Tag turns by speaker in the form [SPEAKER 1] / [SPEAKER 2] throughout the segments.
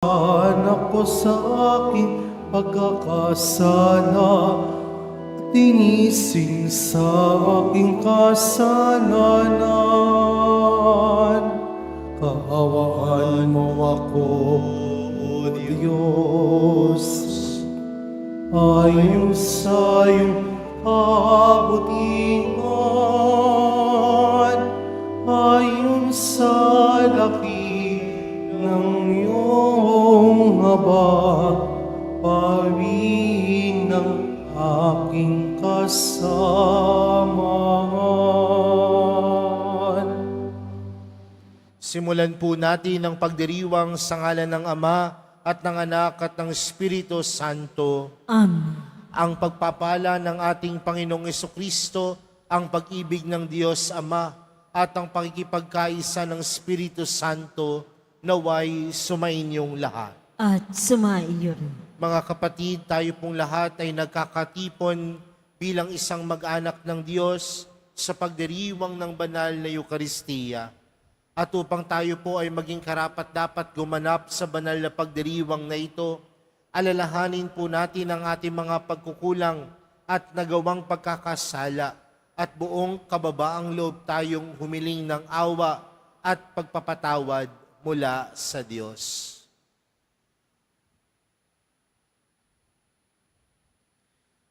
[SPEAKER 1] Ako sa aking pagkakasala at tinisin sa aking kasalanan. Kaawaan mo ako, O Diyos, ayon sa iyong kabutihan, ayon sa laki ng iyong haba, pawi ng aking kasamahan.
[SPEAKER 2] Simulan po natin ang pagdiriwang sa ngalan ng Ama at ng Anak at ng Espiritu Santo.
[SPEAKER 3] Amen.
[SPEAKER 2] Ang pagpapala ng ating Panginoong Jesucristo, ang pag-ibig ng Diyos Ama at ang pakikipagkaisa ng Espiritu Santo naway sumainyong lahat.
[SPEAKER 3] At sumaiyo rin.
[SPEAKER 2] Mga kapatid, tayo pong lahat ay nagkakatipon bilang isang mag-anak ng Diyos sa pagdiriwang ng banal na Eukaristiya. At upang tayo po ay maging karapat-dapat gumanap sa banal na pagdiriwang na ito, alalahanin po natin ang ating mga pagkukulang at nagawang pagkakasala at buong kababaang loob tayong humiling ng awa at pagpapatawad mula sa Diyos.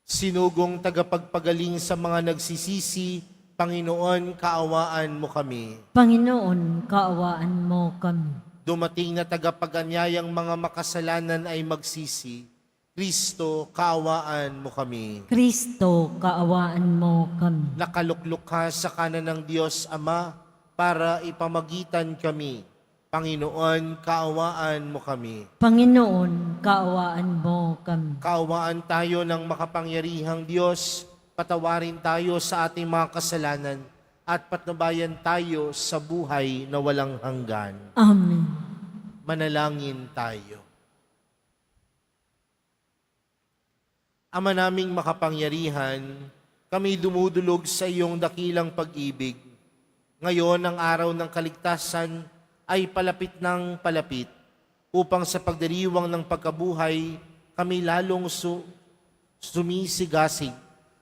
[SPEAKER 2] Sinugong tagapagpagaling sa mga nagsisisi, Panginoon, kaawaan mo kami.
[SPEAKER 3] Panginoon, kaawaan mo kami.
[SPEAKER 2] Dumating na tagapaganyayang mga makasalanan ay magsisi, Kristo, kaawaan mo kami.
[SPEAKER 3] Kristo, kaawaan mo kami.
[SPEAKER 2] Nakaluklok ka sa kanan ng Diyos Ama para ipamagitan kami. Panginoon, kaawaan mo kami.
[SPEAKER 3] Panginoon, kaawaan mo kami.
[SPEAKER 2] Kaawaan tayo ng makapangyarihang Diyos, patawarin tayo sa ating mga kasalanan at patnubayan tayo sa buhay na walang hanggan.
[SPEAKER 3] Amen.
[SPEAKER 2] Manalangin tayo. Ama naming makapangyarihan, kami dumudulog sa iyong dakilang pag-ibig. Ngayon, ang araw ng kaligtasan ay palapit ng palapit upang sa pagdiriwang ng pagkabuhay, kami lalong sumisigasig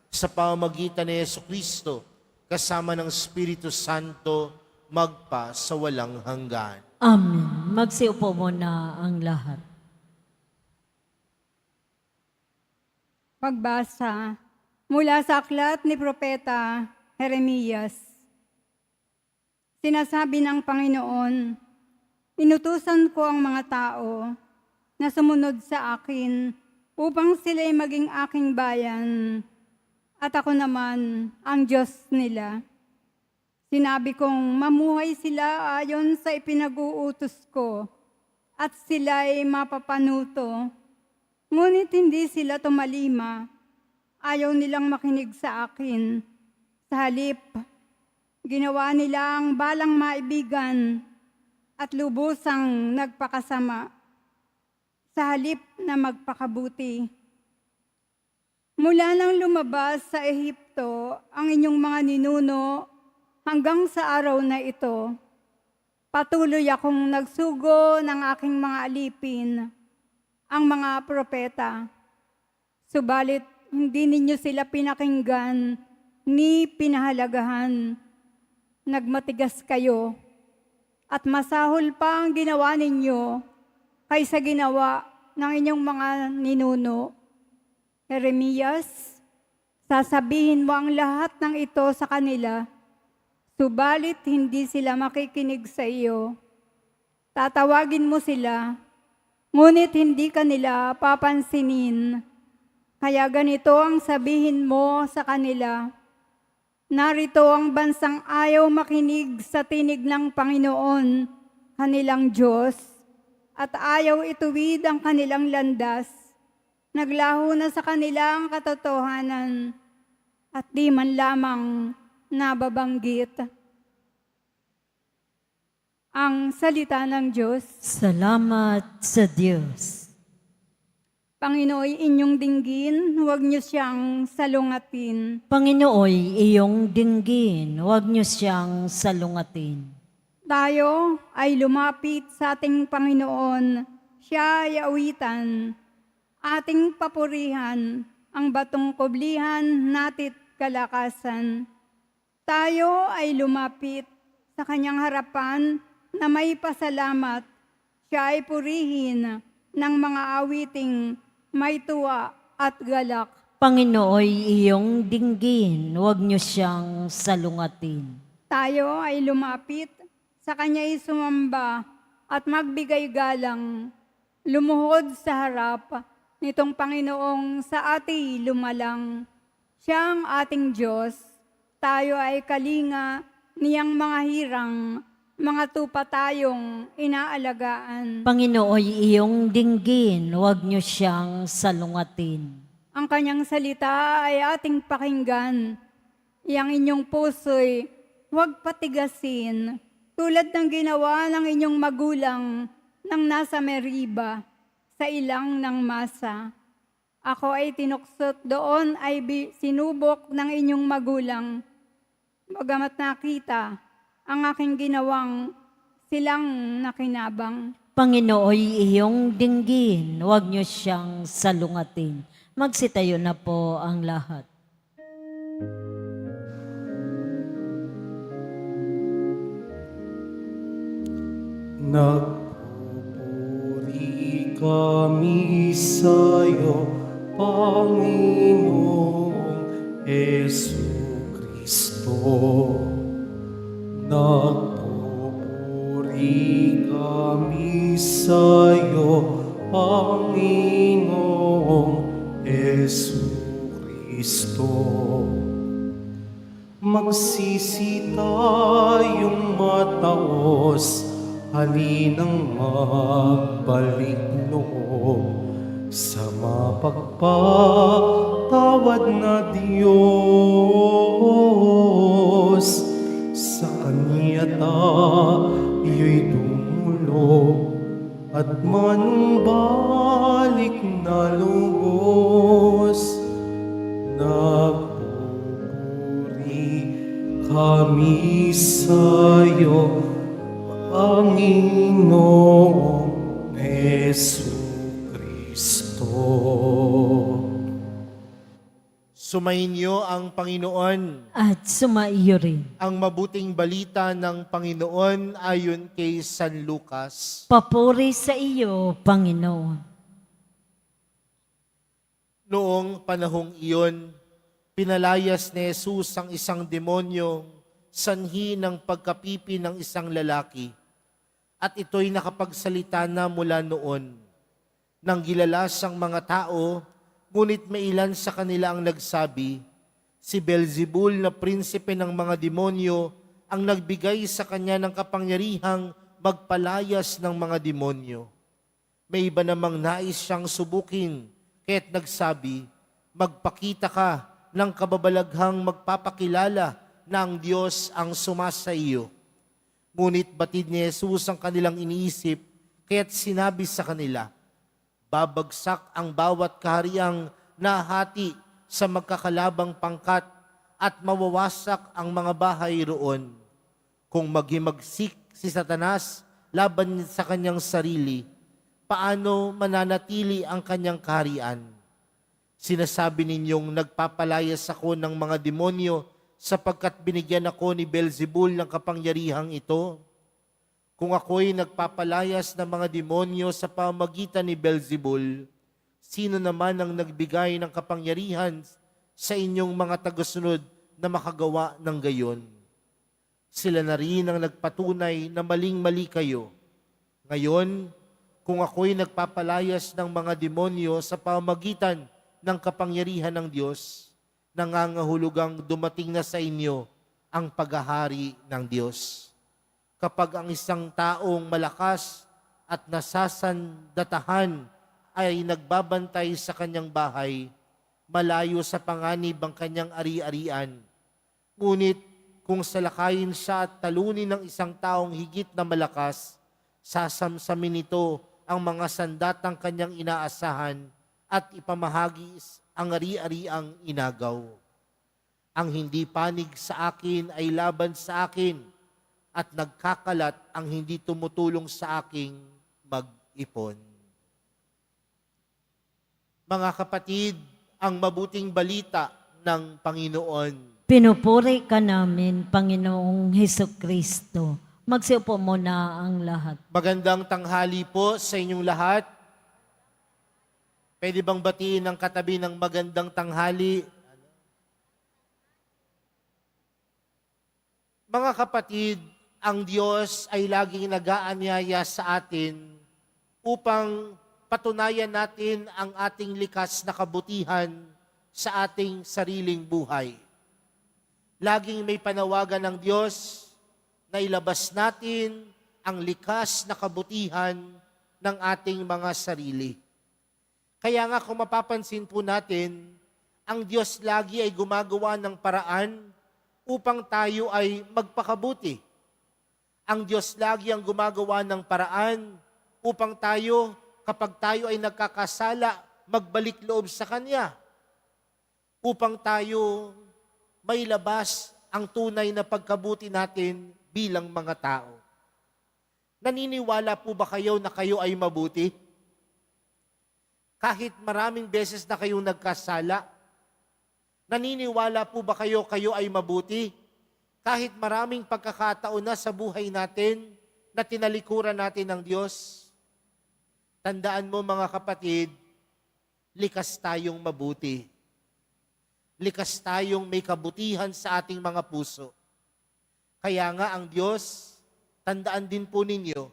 [SPEAKER 2] sa pamamagitan ni Jesucristo kasama ng Espiritu Santo magpa sa walang hanggan.
[SPEAKER 3] Amen. Magsiupo muna ang lahat.
[SPEAKER 4] Pagbasa mula sa aklat ni Propeta Jeremias. Sinasabi ng Panginoon, inutusan ko ang mga tao na sumunod sa akin upang sila'y maging aking bayan at ako naman ang Diyos nila. Sinabi kong mamuhay sila ayon sa ipinag-uutos ko at sila'y mapapanuto. Ngunit hindi sila tumalima. Ayaw nilang makinig sa akin. Sa halip, ginawa nila ang balang maibigan at lubusang nagpakasama. Sa halip na magpakabuti. Mula nang lumabas sa Ehipto ang inyong mga ninuno hanggang sa araw na ito, patuloy akong nagsugo ng aking mga alipin, ang mga propeta. Subalit hindi ninyo sila pinakinggan ni pinahalagahan. Nagmatigas kayo at masahol pa ang ginawa ninyo kaysa ginawa ng inyong mga ninuno. Jeremias, sasabihin mo ang lahat ng ito sa kanila, subalit hindi sila makikinig sa iyo. Tatawagin mo sila, ngunit hindi ka nila papansinin. Kaya ganito ang sabihin mo sa kanila, narito ang bansang ayaw makinig sa tinig ng Panginoon, kanilang Diyos, at ayaw ituwid ang kanilang landas. Naglaho na sa kanilang katotohanan at di man lamang nababanggit. Ang salita ng Diyos.
[SPEAKER 3] Salamat sa Diyos.
[SPEAKER 4] Panginooy inyong dinggin, huwag niyo siyang salungatin.
[SPEAKER 3] Panginooy, iyong dinggin, huwag niyo siyang salungatin.
[SPEAKER 4] Tayo ay lumapit sa ating Panginoon. siya ay awitan. Ating papurihan ang batong kublihan natit kalakasan. Tayo ay lumapit sa kanyang harapan na may pasalamat. Siya ay purihin ng mga awiting may tuwa at galak.
[SPEAKER 3] Panginooy iyong dinggin, huwag niyo siyang salungatin.
[SPEAKER 4] Tayo ay lumapit sa kanya'y sumamba at magbigay galang. Lumuhod sa harap nitong Panginoong sa ati lumalang. Siya ang ating Diyos, tayo ay kalinga niyang mga hirang, mga tupa tayong inaalagaan.
[SPEAKER 3] Panginooy iyong dinggin, huwag niyo siyang salungatin.
[SPEAKER 4] Ang kanyang salita ay ating pakinggan. Iyang inyong puso'y huwag patigasin, tulad ng ginawa ng inyong magulang nang nasa Meriba, sa ilang ng masa. Ako ay tinuksot doon ay sinubok ng inyong magulang. Bagamat nakita ang aking ginawang silang nakinabang.
[SPEAKER 3] Panginooy iyong dinggin, huwag niyo siyang salungatin. Magsitayo na po ang lahat.
[SPEAKER 1] Nagpupuri kami sa'yo, Panginoong Jesucristo. Nagpupuri kami sa'yo, Panginoong Jesucristo. Magsisi tayong mataos, halinang magbalik loob sa mapagpatawad na Diyos. Sa Kanya tayo'y dumulog at manumbalik na lubos. Nagpupuri kami sa'yo, Panginoong Jesucristo.
[SPEAKER 2] Sumainyo ang Panginoon.
[SPEAKER 3] At sumaiyo rin.
[SPEAKER 2] Ang mabuting balita ng Panginoon ayon kay San Lucas.
[SPEAKER 3] Papuri sa iyo, Panginoon.
[SPEAKER 2] Noong panahong iyon, pinalayas ni Jesus ang isang demonyong sanhi ng pagkapipi ng isang lalaki. At ito'y nakapagsalita na mula noon. Nang gilalas ang mga tao, ngunit may ilan sa kanila ang nagsabi, si Beelzebul na prinsipe ng mga demonyo ang nagbigay sa kanya ng kapangyarihang magpalayas ng mga demonyo. May iba namang nais siyang subukin, kaya't nagsabi, magpakita ka ng kababalaghang magpapakilala na ang Diyos ang sumasa iyo. Ngunit batid ni Jesus ang kanilang iniisip, kaya't sinabi sa kanila, babagsak ang bawat kahariang nahati sa magkakalabang pangkat at mawawasak ang mga bahay roon. Kung maghimagsik si Satanas laban sa kanyang sarili, paano mananatili ang kanyang kaharian? Sinasabi ninyong nagpapalayas ako ng mga demonyo sapagkat binigyan ako ni Beelzebul ng kapangyarihang ito. Kung ako'y nagpapalayas ng mga demonyo sa pamamagitan ni Beelzebul, sino naman ang nagbigay ng kapangyarihan sa inyong mga tagasunod na makagawa ng gayon? Sila na rin ang nagpatunay na maling-mali kayo. Ngayon, kung ako'y nagpapalayas ng mga demonyo sa pamamagitan ng kapangyarihan ng Diyos, nangangahulugang dumating na sa inyo ang paghahari ng Diyos. Kapag ang isang taong malakas at nasasandatahan ay nagbabantay sa kanyang bahay, malayo sa panganib ang kanyang ari-arian. Ngunit kung salakayin siya at talunin ng isang taong higit na malakas, sasamsamin nito ang mga sandatang kanyang inaasahan at ipamahagi ang ari-ariang inagaw. Ang hindi panig sa akin ay laban sa akin, at nagkakalat ang hindi tumutulong sa aking mag-ipon. Mga kapatid, ang mabuting balita ng Panginoon.
[SPEAKER 3] Pinupuri ka namin, Panginoong Hesus Kristo. Magsiupo muna ang lahat.
[SPEAKER 2] Magandang tanghali po sa inyong lahat. Pwede bang batiin ng katabi ng magandang tanghali? Mga kapatid, ang Diyos ay laging nag-aanyaya sa atin upang patunayan natin ang ating likas na kabutihan sa ating sariling buhay. Laging may panawagan ng Diyos na ilabas natin ang likas na kabutihan ng ating mga sarili. Kaya nga kung mapapansin po natin, ang Diyos lagi ay gumagawa ng paraan upang tayo ay magpakabuti. Ang Diyos lagi ang gumagawa ng paraan upang tayo, kapag tayo ay nagkakasala, magbalik loob sa Kanya. Upang tayo mailabas ang tunay na pagkabuti natin bilang mga tao. Naniniwala po ba kayo na kayo ay mabuti? Kahit maraming beses na kayong nagkasala, naniniwala po ba kayo ay mabuti? Kahit maraming pagkakataon na sa buhay natin na tinalikuran natin ng Diyos, tandaan mo mga kapatid, likas tayong mabuti. Likas tayong may kabutihan sa ating mga puso. Kaya nga ang Diyos, tandaan din po ninyo,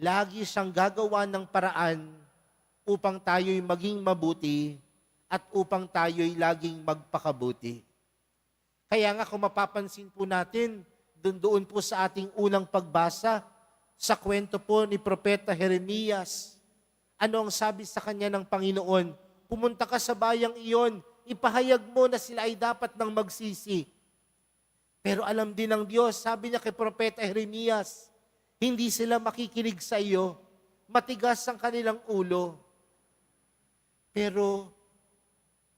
[SPEAKER 2] lagi siyang gagawa ng paraan upang tayo'y maging mabuti at upang tayo'y laging magpakabuti. Kaya nga kung mapapansin po natin, doon po sa ating unang pagbasa, sa kwento po ni Propeta Jeremias, ano ang sabi sa kanya ng Panginoon? Pumunta ka sa bayang iyon, ipahayag mo na sila ay dapat nang magsisi. Pero alam din ng Diyos, sabi niya kay Propeta Jeremias, hindi sila makikinig sa iyo, matigas ang kanilang ulo. Pero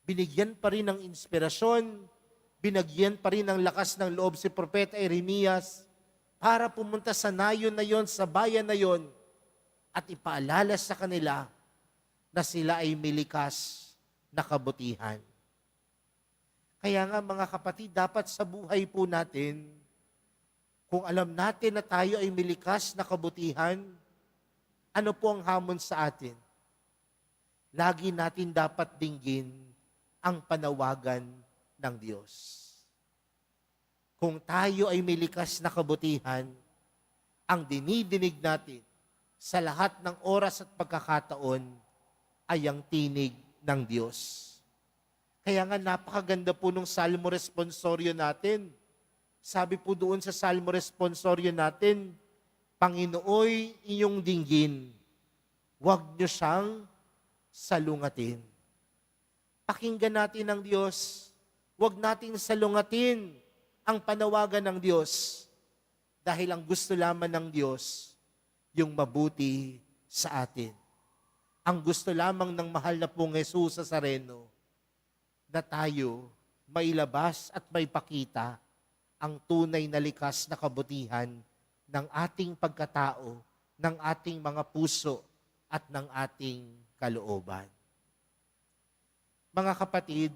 [SPEAKER 2] binigyan pa rin ng inspirasyon, binigyan pa rin ng lakas ng loob si Propeta Jeremias para pumunta sa nayon na yon, sa bayan na yon, at ipaalala sa kanila na sila ay milikas na kabutihan. Kaya nga mga kapatid, dapat sa buhay po natin, kung alam natin na tayo ay milikas na kabutihan, ano po ang hamon sa atin? Lagi natin dapat dinggin ang panawagan ng Diyos. Kung tayo ay milikas na kabutihan, ang dinidinig natin sa lahat ng oras at pagkakataon ay ang tinig ng Diyos. Kaya nga napakaganda po nung Salmo Responsorio natin. Sabi po doon sa Salmo Responsorio natin, Panginooy inyong dinggin, huwag niyo siyang salungatin. Pakinggan natin ang Diyos, huwag nating salungatin ang panawagan ng Diyos dahil ang gusto lamang ng Diyos yung mabuti sa atin. Ang gusto lamang ng mahal na pong Jesus sa Nazareno na tayo mailabas at may pakita ang tunay na likas na kabutihan ng ating pagkatao, ng ating mga puso at ng ating kalooban. Mga kapatid,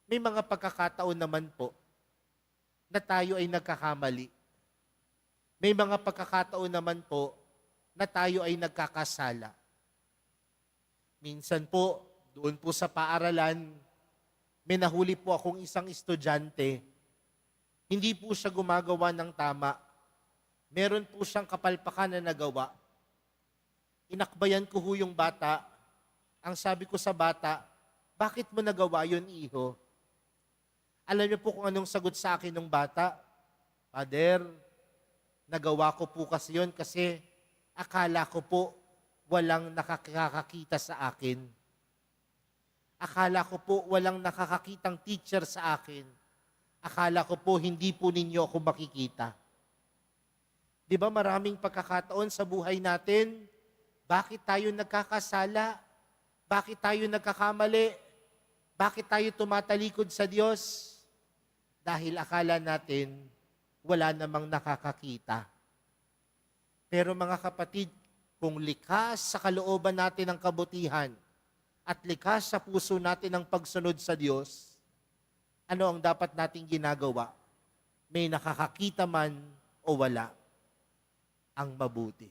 [SPEAKER 2] may mga pagkakataon naman po na tayo ay nagkakamali. May mga pagkakataon naman po na tayo ay nagkakasala. Minsan po, doon po sa paaralan, may nahuli po akong isang estudyante. Hindi po siya gumagawa ng tama. Meron po siyang kapalpakan na nagawa. Inakbayan ko ho yung bata. Ang sabi ko sa bata, bakit mo nagawa yun, iho? Alam niyo po kung anong sagot sa akin ng bata? Father, nagawa ko po kasi yun kasi akala ko po walang nakakakita sa akin. Akala ko po walang nakakakitang teacher sa akin. Akala ko po hindi po ninyo ako makikita. Di ba maraming pagkakataon sa buhay natin, bakit tayo nagkakasala? Bakit tayo nagkakamali? Bakit tayo tumatalikod sa Diyos? Dahil akala natin wala namang nakakakita. Pero mga kapatid, kung likas sa kalooban natin ang kabutihan, at likas sa puso natin ang pagsunod sa Diyos, ano ang dapat nating ginagawa? May nakakakita man o wala, ang mabuti.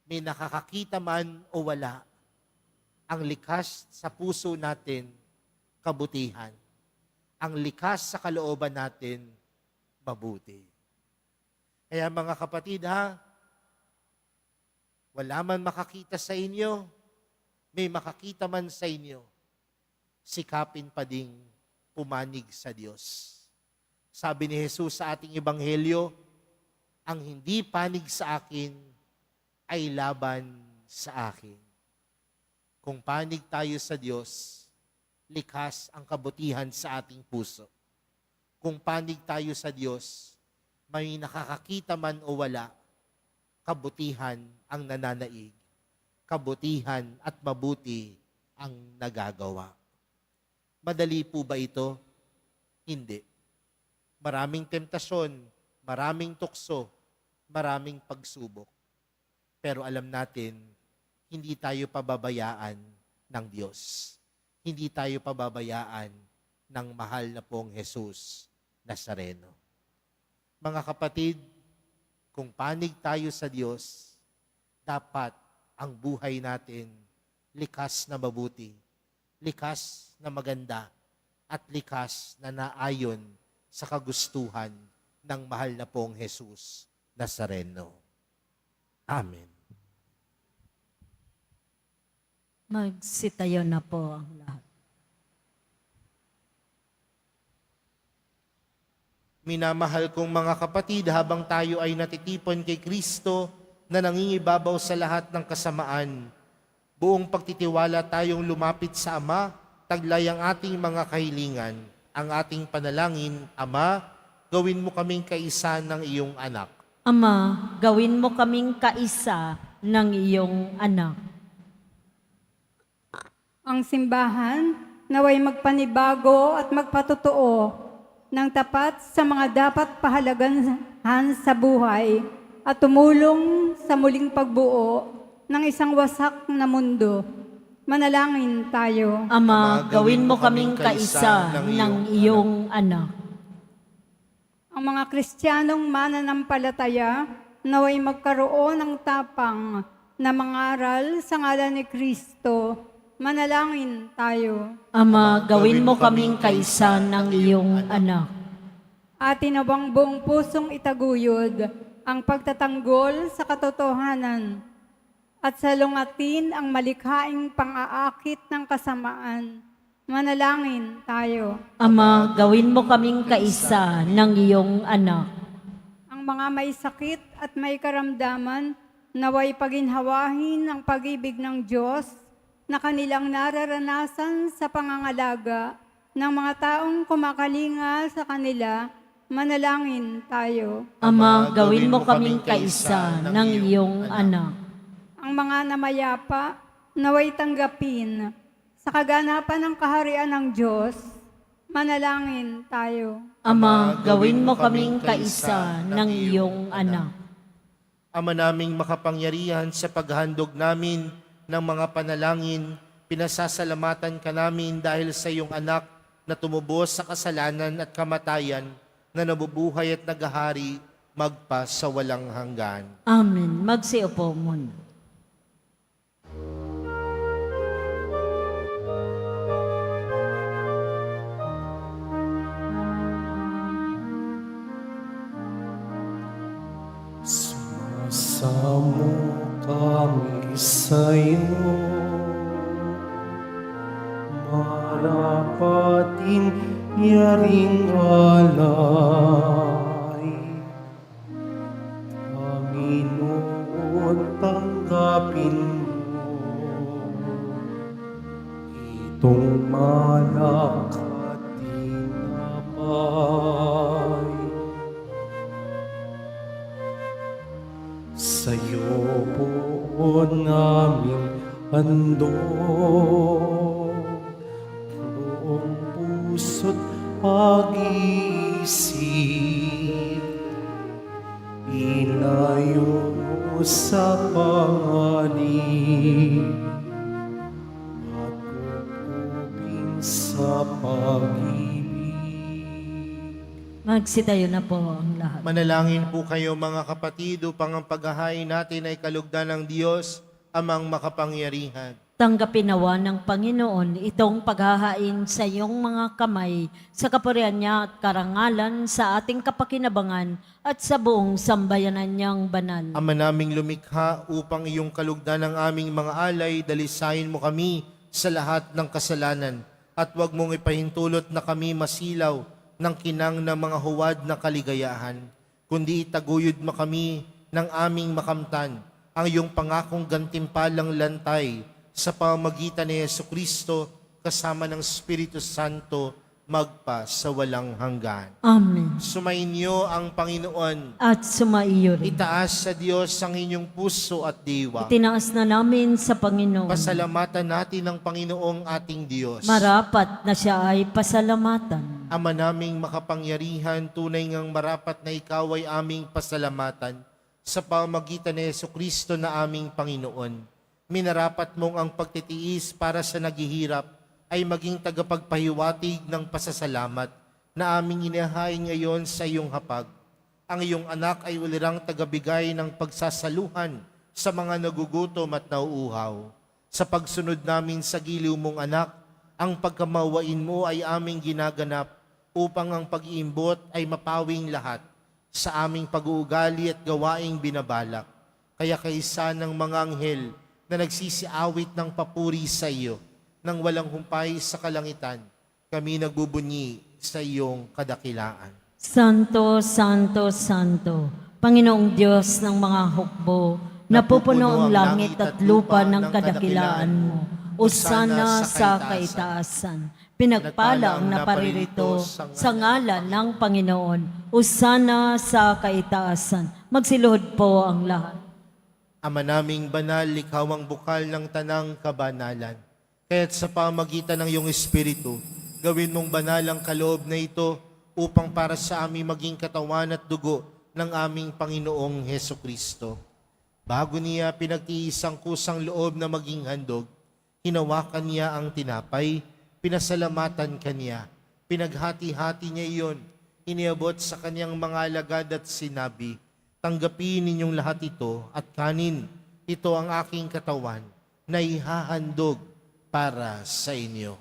[SPEAKER 2] May nakakakita man o wala, ang likas sa puso natin, kabutihan. Ang likas sa kalooban natin, mabuti. Kaya mga kapatid wala man makakita sa inyo, may makakita man sa inyo, sikapin pa ding pumanig sa Diyos. Sabi ni Jesus sa ating ebanghelyo, ang hindi panig sa akin ay laban sa akin. Kung panig tayo sa Diyos, likas ang kabutihan sa ating puso. Kung panig tayo sa Diyos, may nakakakita man o wala, kabutihan ang nananaig. Kabutihan at mabuti ang nagagawa. Madali po ba ito? Hindi. Maraming temptasyon, maraming tukso, maraming pagsubok. Pero alam natin, hindi tayo pababayaan ng Diyos. Hindi tayo pababayaan ng mahal na pong Jesus Nazareno. Mga kapatid, kung panig tayo sa Diyos, dapat ang buhay natin likas na mabuti, likas na maganda, at likas na naayon sa kagustuhan ng mahal na pong Jesus Nazareno. Amen.
[SPEAKER 3] Magsitayo na po ang lahat.
[SPEAKER 2] Minamahal kong mga kapatid, habang tayo ay natitipon kay Kristo na nangingibabaw sa lahat ng kasamaan, buong pagtitiwala tayong lumapit sa Ama, taglay ang ating mga kahilingan. Ang ating panalangin, Ama, gawin mo kaming kaisa ng iyong anak.
[SPEAKER 3] Ama, gawin mo kaming kaisa ng iyong anak.
[SPEAKER 4] Ang simbahan naway magpanibago at magpatotoo ng tapat sa mga dapat pahalagahan sa buhay at tumulong sa muling pagbuo ng isang wasak na mundo. Manalangin tayo.
[SPEAKER 3] Ama, gawin mo kaming kaisa ng iyong anak.
[SPEAKER 4] Ang mga Kristiyanong mananampalataya naway magkaroon ng tapang na mangaral sa ngalan ni Kristo. Manalangin tayo.
[SPEAKER 3] Ama, gawin mo kaming kaisa ng iyong anak.
[SPEAKER 4] Atin nawang buong pusong itaguyod ang pagtatanggol sa katotohanan at salungatin ang malikhaing pang-aakit ng kasamaan. Manalangin tayo.
[SPEAKER 3] Ama, gawin mo kaming kaisa ng iyong anak.
[SPEAKER 4] Ang mga may sakit at may karamdaman naway paginhawahin ang pag-ibig ng Diyos na kanilang nararanasan sa pangangalaga ng mga taong kumakalinga sa kanila. Manalangin tayo.
[SPEAKER 3] Ama, gawin mo kaming kaisa ng iyong anak.
[SPEAKER 4] Ang mga namayapa naway tanggapin sa kaganapan ng kaharian ng Diyos. Manalangin tayo.
[SPEAKER 3] Ama, gawin mo kaming kaisa ng iyong anak.
[SPEAKER 2] Ama naming makapangyarihan, sa paghandog namin ng mga panalangin, pinasasalamatan ka namin dahil sa iyong anak na tumubos sa kasalanan at kamatayan, na nabubuhay at naghahari magpa sa walang hanggan.
[SPEAKER 3] Amen. Magsiupo muna.
[SPEAKER 1] Sumasamo kami sa'yo, marapating yaring alay. Panginoon, tanggapin mo itong malak at tinapay. Sa'yo po namin handog buong puso't pag-iisip, ilayo mo sa panganib
[SPEAKER 3] Magsitayo na po ang lahat.
[SPEAKER 2] Manalangin po kayo mga kapatid upang ang paghahain natin ay kalugdan ng Diyos, amang makapangyarihan.
[SPEAKER 3] Tanggapin nawa ng Panginoon itong paghahain sa iyong mga kamay sa kapurihan niya at karangalan sa ating kapakinabangan at sa buong sambayanan niyang banal.
[SPEAKER 2] Ama naming lumikha, upang iyong kalugdan ng aming mga alay, dalisayin mo kami sa lahat ng kasalanan at huwag mong ipahintulot na kami masilaw ng kinang ng mga huwad na kaligayahan, kundi itaguyod mo kami ng aming makamtan ang iyong pangakong gantimpalang lantay sa pamamagitan ni Jesucristo kasama ng Espiritu Santo magpa sa walang hanggan.
[SPEAKER 3] Amen.
[SPEAKER 2] Sumainyo ang Panginoon.
[SPEAKER 3] At sumaiyo rin.
[SPEAKER 2] Itaas sa Diyos ang inyong puso at diwa.
[SPEAKER 3] Itinaas na namin sa Panginoon.
[SPEAKER 2] Pasalamatan natin ang Panginoong ating Diyos.
[SPEAKER 3] Marapat na siya ay pasalamatan.
[SPEAKER 2] Ama naming makapangyarihan, tunay ngang marapat na ikaw ay aming pasalamatan sa pamamagitan ni Jesucristo na aming Panginoon. Minarapat mong ang pagtitiis para sa naghihirap ay maging tagapagpahiwatig ng pasasalamat na aming inihain ngayon sa iyong hapag. Ang iyong anak ay ulirang tagabigay ng pagsasaluhan sa mga nagugutom at nauuhaw. Sa pagsunod namin sa giliw mong anak, ang pagkamawain mo ay aming ginaganap upang ang pag-iimbot ay mapawing lahat sa aming pag-uugali at gawaing binabalak. Kaya kaisa ng mga anghel na nagsisiawit ng papuri sa iyo, nang walang humpay sa kalangitan, kami nagbubunyi sa iyong kadakilaan.
[SPEAKER 3] Santo, Santo, Santo, Panginoong Diyos ng mga hukbo, napupuno ang langit at lupa ng kadakilaan mo. Usana sa kaitaasan. Pinagpala ang naparirito sa ngalan ng Panginoon. Usana sa kaitaasan. Magsiluhod po ang lahat.
[SPEAKER 2] Ama naming banal, ikaw ang bukal ng tanang kabanalan. Kaya't sa pamagitan ng iyong Espiritu, gawin mong banal ang kaloob na ito upang para sa aming maging katawan at dugo ng aming Panginoong Hesukristo. Bago niya pinagtiis ang kusang loob na maging handog, hinawakan niya ang tinapay, pinasalamatan kaniya, pinaghati-hati niya iyon, iniabot sa kanyang mga alagad at sinabi, tanggapin ninyong lahat ito at kanin, ito ang aking katawan na ihahandog para sa inyo.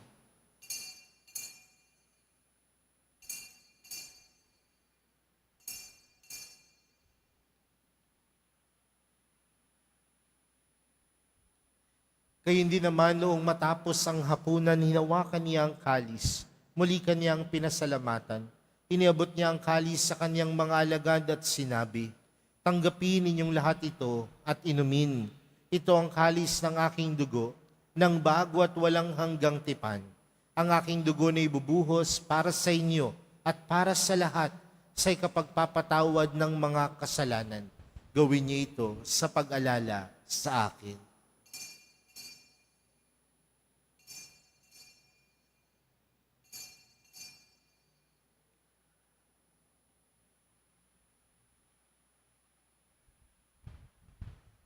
[SPEAKER 2] Gayon din naman noong matapos ang hapunan, hinawakan niya ang kalis. Muli kanyang pinasalamatan. Iniabot niya ang kalis sa kanyang mga alagad at sinabi, tanggapin ninyong lahat ito at inumin. Ito ang kalis ng aking dugo, ng bago at walang hanggang tipan. Ang aking dugo na ibubuhos para sa inyo at para sa lahat sa ikapagpapatawad ng mga kasalanan. Gawin niyo ito sa pag-alala sa akin.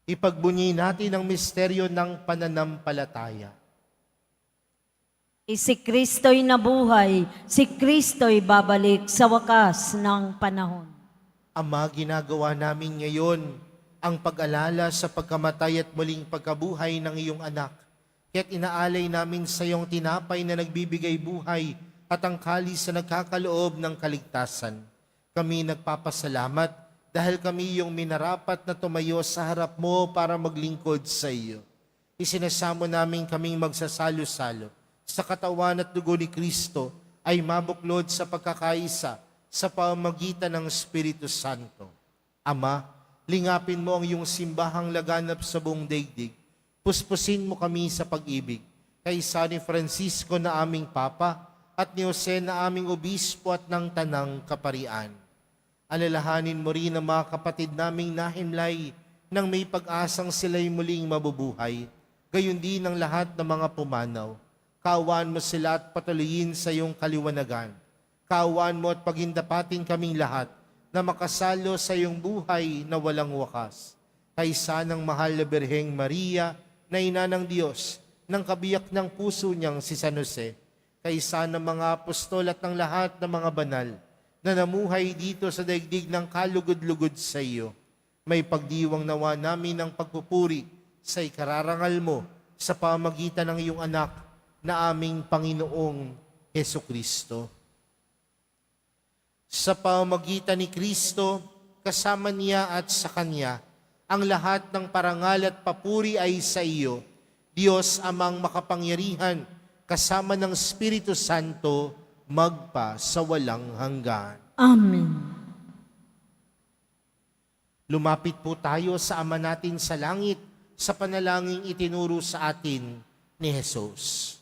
[SPEAKER 2] Ipagbunyi natin ang misteryo ng pananampalataya.
[SPEAKER 3] Si Kristo'y nabuhay, si Kristo'y babalik sa wakas ng panahon.
[SPEAKER 2] Ama, ginagawa namin ngayon ang pag-alala sa pagkamatay at muling pagkabuhay ng iyong anak. Kaya't inaalay namin sa iyong tinapay na nagbibigay buhay at ang kalis na nagkakaloob ng kaligtasan. Kami nagpapasalamat dahil kami yung minarapat na tumayo sa harap mo para maglingkod sa iyo. Isinasamo namin kaming magsasalo-salo sa katawan at dugo ni Kristo ay mabuklod sa pagkakaisa sa pamamagitan ng Espiritu Santo. Ama, lingapin mo ang iyong simbahang laganap sa buong daigdig. Puspusin mo kami sa pag-ibig. Kay San Francisco na aming Papa at ni Jose na aming Obispo at ng Tanang Kaparian. Alalahanin mo rin ang mga kapatid naming nahimlay nang may pag-asang sila'y muling mabubuhay. Gayon din ang lahat ng mga pumanaw. Kaawaan mo sila at patuloyin sa iyong kaliwanagan. Kaawaan mo at pagindapatin kaming lahat na makasalo sa iyong buhay na walang wakas. Kaysa ng mahal na Birheng Maria na ina ng Diyos, ng kabiyak ng puso niyang si San Jose, kaysa ng mga apostol at ng lahat ng mga banal, na namuhay dito sa daigdig ng kalugod-lugod sa iyo. May pagdiwang nawa namin ng pagpupuri sa ikararangal mo sa pamagitan ng iyong anak na aming Panginoong Hesukristo. Sa pamagitan ni Kristo, kasama niya at sa Kanya, ang lahat ng parangal at papuri ay sa iyo, Diyos amang makapangyarihan, kasama ng Espiritu Santo, magpa sa walang hanggan.
[SPEAKER 3] Amen.
[SPEAKER 2] Lumapit po tayo sa Ama natin sa langit sa panalangin itinuro sa atin ni Jesus.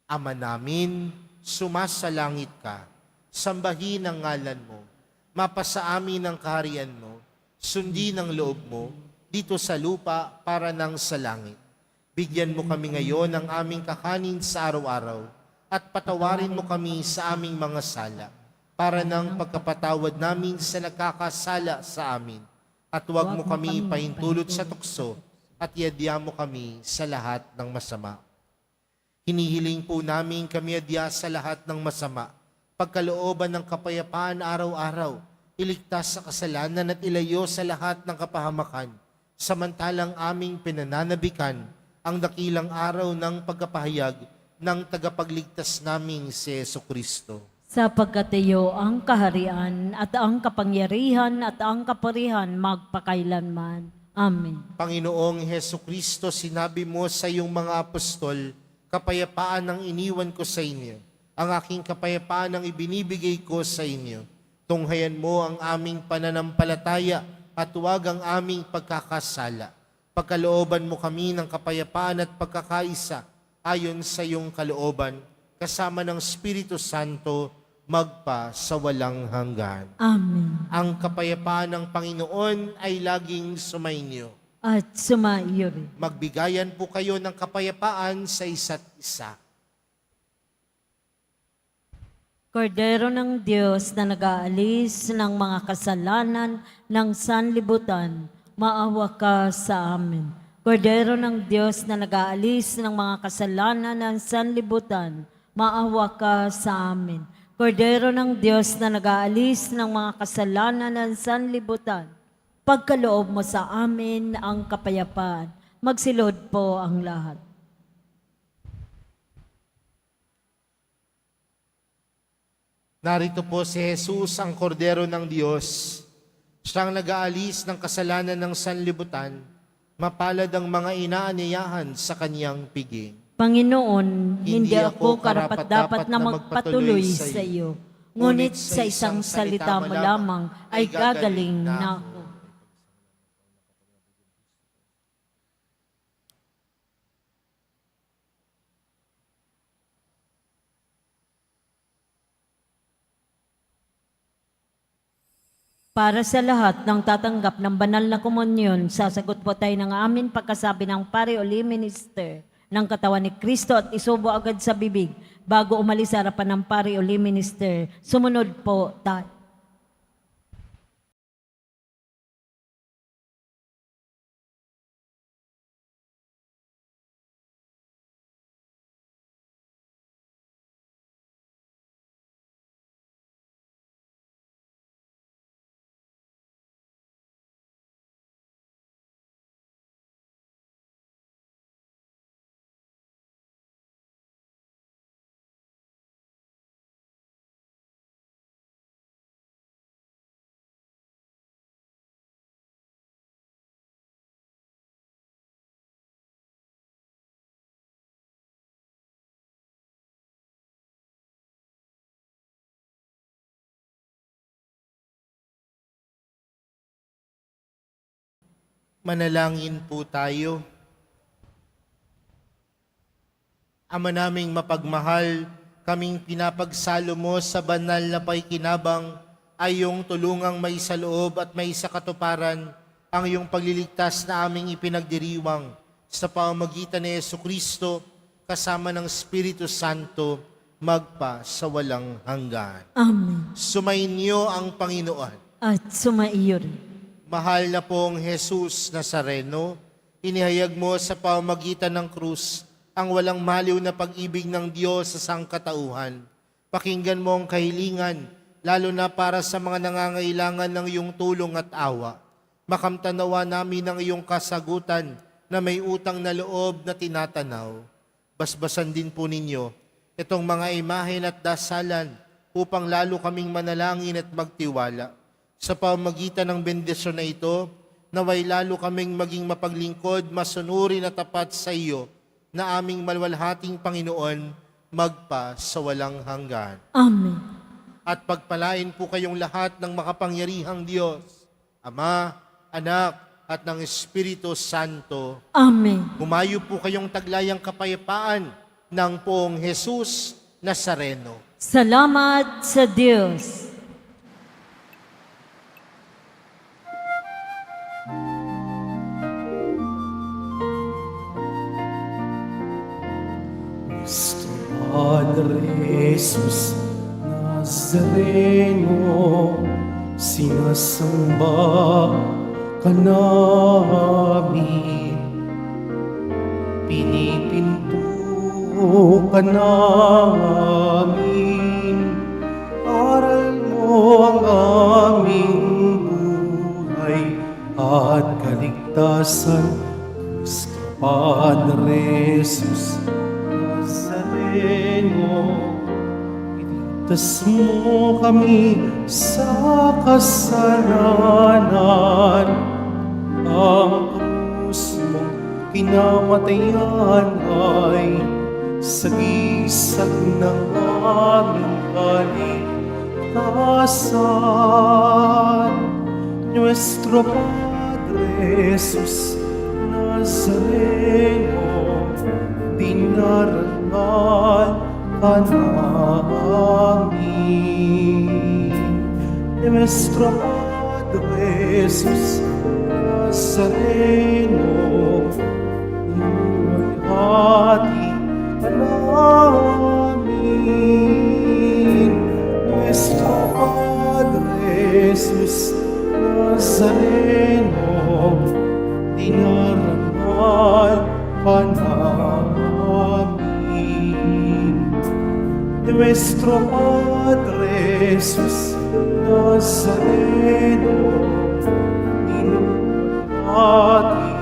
[SPEAKER 2] Ama namin, sumasalangit ka, sambahin ang ngalan mo, mapasa amin ang kaharian mo, sundin ang loob mo, dito sa lupa para nang sa langit. Bigyan mo kami ngayon ng aming kakanin sa araw-araw, at patawarin mo kami sa aming mga sala, para ng pagkapatawad namin sa nagkakasala sa amin. At huwag mo kami pahintulot sa tukso, at iadya mo kami sa lahat ng masama. Hinihiling po namin kami adya sa lahat ng masama, pagkalooban ng kapayapaan araw-araw, iligtas sa kasalanan at ilayo sa lahat ng kapahamakan, samantalang aming pinananabikan ang dakilang araw ng pagkapahayag ng tagapagligtas naming si Jesucristo.
[SPEAKER 3] Sapagkat iyo ang kaharian at ang kapangyarihan at ang kapurihan magpakailanman. Amen.
[SPEAKER 2] Panginoong Jesucristo, sinabi mo sa iyong mga apostol, kapayapaan ang iniwan ko sa inyo. Ang aking kapayapaan ang ibinibigay ko sa inyo. Tunghayan mo ang aming pananampalataya at huwag ang aming pagkakasala. Pagkalooban mo kami ng kapayapaan at pagkakaisa ayon sa iyong kalooban, kasama ng Espiritu Santo, magpa sa walang hanggan.
[SPEAKER 3] Amen.
[SPEAKER 2] Ang kapayapaan ng Panginoon ay laging sumainyo.
[SPEAKER 3] At sumaiyo rin.
[SPEAKER 2] Magbigayan po kayo ng kapayapaan sa isa't isa.
[SPEAKER 3] Kordero ng Diyos na nag-aalis ng mga kasalanan ng sanlibutan, maawa ka sa amin. Kordero ng Diyos na nag-aalis ng mga kasalanan ng sanlibutan, maawa ka sa amin. Kordero ng Diyos na nag-aalis ng mga kasalanan ng sanlibutan, pagkaloob mo sa amin ang kapayapaan. Magsilod po ang lahat.
[SPEAKER 2] Narito po si Jesus, ang kordero ng Diyos. Siyang nag-aalis ng kasalanan ng sanlibutan, mapalad ang mga inaanyayahan sa kanyang piging.
[SPEAKER 3] Panginoon, hindi ako karapat-dapat na magpatuloy sa iyo, ngunit sa isang salita mo lamang ay gagaling na ako. Para sa lahat ng tatanggap ng banal na komunyon, sasagot po tayo ng amin pagkasabi ng pari o lay minister ng katawan ni Kristo at isubo agad sa bibig bago umalis sa harapan ng pari o lay minister. Sumunod po tayo.
[SPEAKER 2] Manalangin po tayo. Ama naming mapagmahal, kaming pinapagsalo mo sa banal na paikinabang ay iyong tulungang may sa loob at may sa katuparan ang iyong pagliligtas na aming ipinagdiriwang sa pamamagitan ni Jesucristo kasama ng Espiritu Santo magpa sa walang hanggan.
[SPEAKER 3] Amen.
[SPEAKER 2] Sumainyo ang Panginoon.
[SPEAKER 3] At sumaiyo rin.
[SPEAKER 2] Mahal na pong Jesus Nazareno, inihayag mo sa pamamagitan ng krus ang walang maliw na pag-ibig ng Diyos sa sangkatauhan. Pakinggan mo ang kahilingan lalo na para sa mga nangangailangan ng iyong tulong at awa. Makamtanawa namin ang iyong kasagutan na may utang na loob na tinatanaw. Basbasan din po ninyo itong mga imahen at dasalan upang lalo kaming manalangin at magtiwala. Sa pamamagitan ng bendisyon na ito, naway lalo kaming maging mapaglingkod, masunurin at tapat sa iyo na aming malwalhating Panginoon magpa sa walang hanggan.
[SPEAKER 3] Amen.
[SPEAKER 2] At pagpalain po kayong lahat ng makapangyarihang Diyos, Ama, Anak, at ng Espiritu Santo.
[SPEAKER 3] Amen.
[SPEAKER 2] Humayo po kayong taglayang kapayapaan ng Poong Jesus Nazareno.
[SPEAKER 3] Salamat sa Diyos.
[SPEAKER 1] Nuestro Padre Jesus Nazareno, sinasamba ka namin, pinipinto ka namin, aral mo ang aming buhay at kaligtasan. Nuestro Padre Jesus Nazareno, iligtas mo kami sa kasalanan. Ang krus mong kinamatayan ay sagisag ng aming kaligtasan. Nuestro Padre Jesus Nazareno, dinarangal ka namin. Nuestro Padre Jesus Nazareno, luwalhati ka namin. Nuestro Padre Jesus Nazareno, dinarangal ka namin. Nuestro Padre Jesus Nazareno, minumati